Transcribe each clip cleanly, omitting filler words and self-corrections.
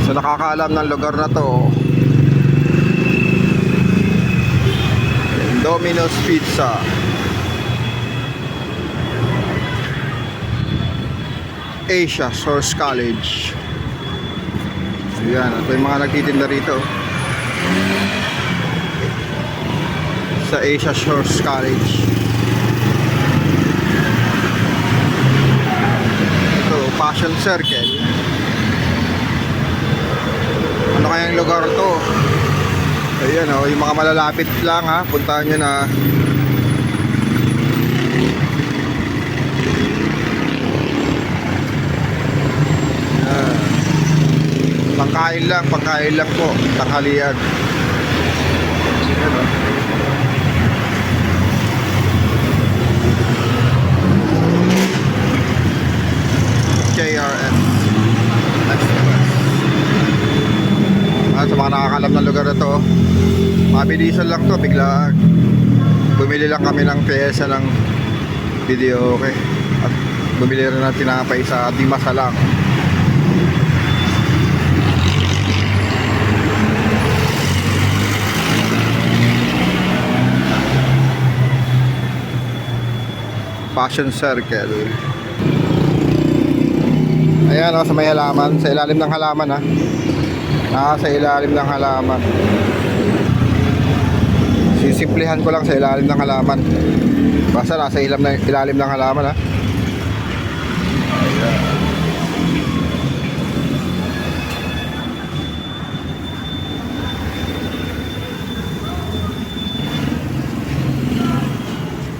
Sa nakakaalam ng lugar na to, Domino's Pizza. Asia Source College. Ayan, ito yung mga nagtitinda rito sa Asia Source College. Ito, Passion Circle. Ano kayang lugar to? Ayan o, yung mga malalapit lang ha, puntahan nyo na. Pangkain lang po, tanghalian. Ayan o. KRS. Sa mga nakakalam ng lugar na to, mabilisan lang to, biglaan. Bumili lang kami ng pyesa ng video, okay? At bumili rin ng tinapay sa Dimasalang. Passion Circle. Ayan o, sa may halaman, sa ilalim ng halaman ha. Sa ilalim ng halaman. Sisimplihan ko lang sa ilalim ng halaman. Basta nasa ilalim ng halaman ha. Ayan.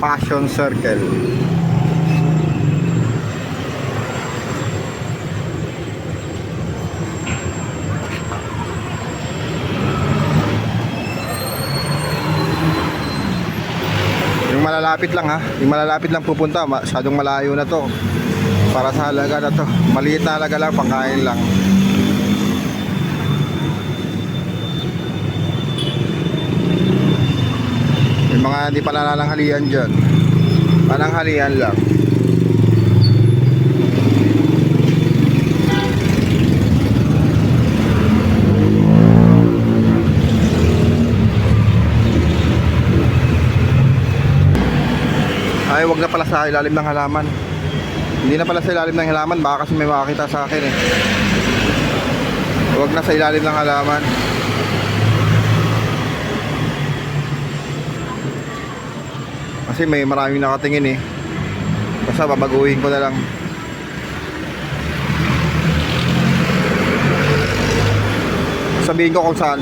Passion Circle. Yung malalapit lang ha, yung malalapit lang pupunta, masyadong malayo na to. Para sa halaga na to, maliit na halaga lang, pangkain lang. Yung mga hindi pa nananghalian dyan, pananghalian lang. Ay, wag na pala sa ilalim ng halaman. Hindi na pala sa ilalim ng halaman, baka kasi may makakita sa akin eh. Wag na sa ilalim ng halaman. Kasi may maraming nakatingin eh. Basta babaguhin ko na lang. Sabihin ko kung saan.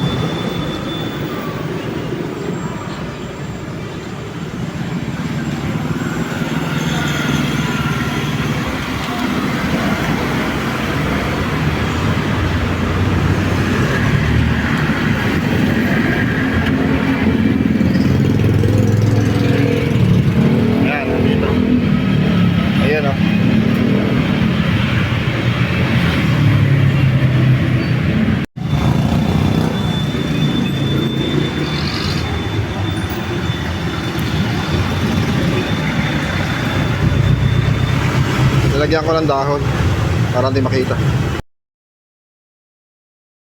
Ayan o. Lalagyan ko ng dahon para hindi makita.